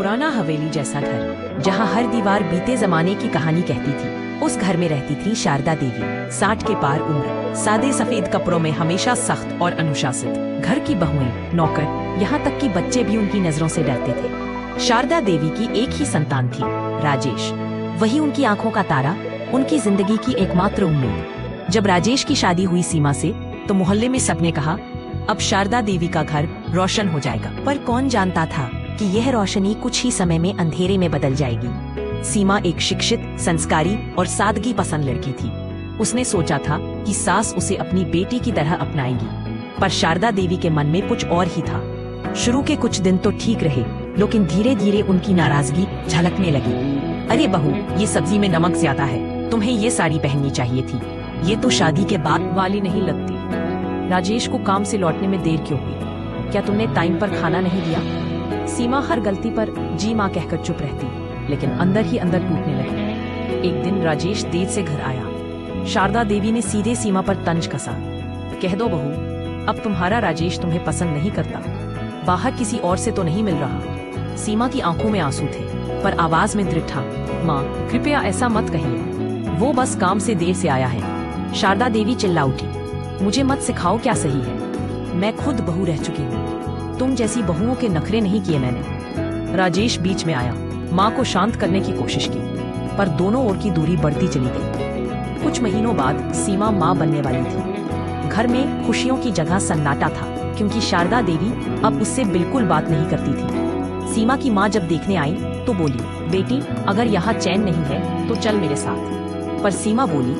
पुराना हवेली जैसा घर जहाँ हर दीवार बीते जमाने की कहानी कहती थी। उस घर में रहती थी शारदा देवी, 60 के पार उम्र, सादे सफेद कपड़ों में, हमेशा सख्त और अनुशासित। घर की बहुएं, नौकर, यहाँ तक कि बच्चे भी उनकी नजरों से डरते थे। शारदा देवी की एक ही संतान थी, राजेश। वही उनकी आंखों का तारा, उनकी जिंदगी की एकमात्र उम्मीद। जब राजेश की शादी हुई सीमा से, तो मोहल्ले में सबने कहा अब शारदा देवी का घर रोशन हो जाएगा। पर कौन जानता था कि यह रोशनी कुछ ही समय में अंधेरे में बदल जाएगी। सीमा एक शिक्षित, संस्कारी और सादगी पसंद लड़की थी। उसने सोचा था कि सास उसे अपनी बेटी की तरह अपनाएगी, पर शारदा देवी के मन में कुछ और ही था। शुरू के कुछ दिन तो ठीक रहे, लेकिन धीरे धीरे उनकी नाराजगी झलकने लगी। अरे बहू, ये सब्जी में नमक ज्यादा है, तुम्हें ये साड़ी पहननी चाहिए थी, ये तो शादी के बाद वाली नहीं लगती। राजेश को काम से लौटने में देर क्यों हुई? क्या तुमने टाइम पर खाना नहीं दिया? सीमा हर गलती पर जी माँ कहकर चुप रहती, लेकिन अंदर ही अंदर टूटने लगी। एक दिन राजेश देर से घर आया। शारदा देवी ने सीधे सीमा पर तंज कसा, कह दो बहू, अब तुम्हारा राजेश तुम्हें पसंद नहीं करता, बाहर किसी और से तो नहीं मिल रहा। सीमा की आंखों में आंसू थे, पर आवाज में दृढ़ था, माँ कृपया ऐसा मत कहिए, वो बस काम से देर से आया है। शारदा देवी चिल्ला उठी, मुझे मत सिखाओ क्या सही है, मैं खुद बहू रह चुकी हूँ, तुम जैसी बहुओं के नखरे नहीं किए मैंने। राजेश बीच में आया, माँ को शांत करने की कोशिश की, पर दोनों ओर की दूरी बढ़ती चली गई। कुछ महीनों बाद सीमा माँ बनने वाली थी। घर में खुशियों की जगह सन्नाटा था, क्योंकि शारदा देवी अब उससे बिल्कुल बात नहीं करती थी। सीमा की माँ जब देखने आई तो बोली, बेटी अगर यहाँ चैन नहीं है तो चल मेरे साथ। पर सीमा बोली,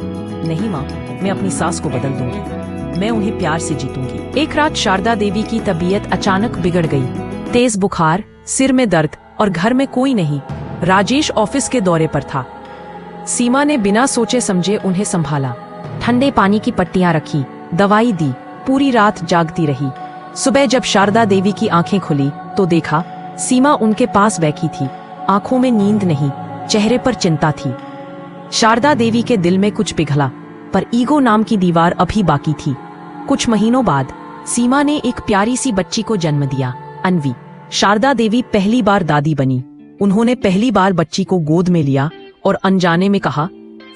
नहीं माँ, मैं अपनी सास को बदल दूंगी, मैं उन्हें प्यार से जीतूंगी। एक रात शारदा देवी की तबीयत अचानक बिगड़ गई। तेज बुखार, सिर में दर्द और घर में कोई नहीं। राजेश ऑफिस के दौरे पर था। सीमा ने बिना सोचे समझे उन्हें संभाला, ठंडे पानी की पट्टियां रखी, दवाई दी, पूरी रात जागती रही। सुबह जब शारदा देवी की आंखें खुली तो देखा सीमा उनके पास बैठी थी। आंखों में नींद नहीं, चेहरे पर चिंता थी। शारदा देवी के दिल में कुछ पिघला, पर ईगो नाम की दीवार अभी बाकी थी। कुछ महीनों बाद सीमा ने एक प्यारी सी बच्ची को जन्म दिया, अन्वी। शारदा देवी पहली बार दादी बनी। उन्होंने पहली बार बच्ची को गोद में लिया और अनजाने में कहा,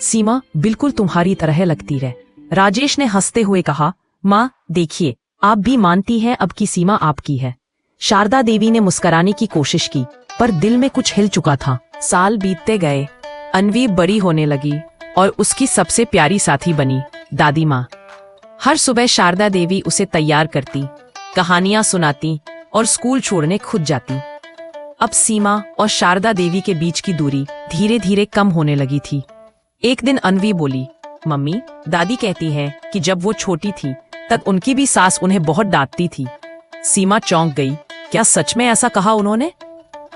सीमा बिल्कुल तुम्हारी तरह लगती है। राजेश ने हंसते हुए कहा, माँ देखिए, आप भी मानती हैं अब की सीमा आपकी है। शारदा देवी ने मुस्कुराने की कोशिश की, पर दिल में कुछ हिल चुका था। साल बीतते गए, अन्वी बड़ी होने लगी और उसकी सबसे प्यारी साथी बनी दादी माँ। हर सुबह शारदा देवी उसे तैयार करती, कहानियां सुनाती और स्कूल छोड़ने खुद जाती। अब सीमा और शारदा देवी के बीच की दूरी धीरे धीरे कम होने लगी थी। एक दिन अन्वी बोली, मम्मी दादी कहती है कि जब वो छोटी थी तब उनकी भी सास उन्हें बहुत डांटती थी। सीमा चौंक गई, क्या सच में ऐसा कहा उन्होंने?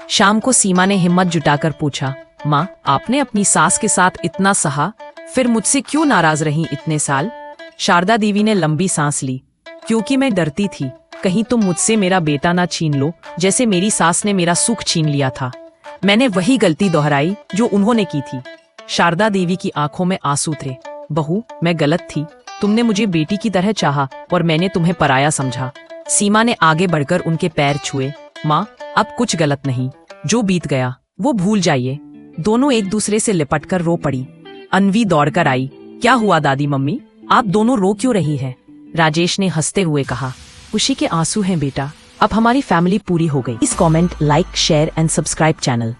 शाम को सीमा ने हिम्मत जुटाकर पूछा, माँ आपने अपनी सास के साथ इतना सहा, फिर मुझसे क्यों नाराज रही इतने साल? शारदा देवी ने लंबी सांस ली, क्योंकि मैं डरती थी कहीं तुम मुझसे मेरा बेटा ना छीन लो, जैसे मेरी सास ने मेरा सुख छीन लिया था। मैंने वही गलती दोहराई जो उन्होंने की थी। शारदा देवी की आंखों में आंसू थे, बहू मैं गलत थी, तुमने मुझे बेटी की तरह चाहा और मैंने तुम्हें पराया समझा। सीमा ने आगे बढ़कर उनके पैर छुए, माँ अब कुछ गलत नहीं, जो बीत गया वो भूल जाइए। दोनों एक दूसरे से लिपटकर रो पड़ी। अन्वी दौड़कर आई, क्या हुआ दादी मम्मी, आप दोनों रो क्यों रही हैं? राजेश ने हंसते हुए कहा, खुशी के आंसू हैं बेटा, अब हमारी फैमिली पूरी हो गई। इस comment, like, share and subscribe channel.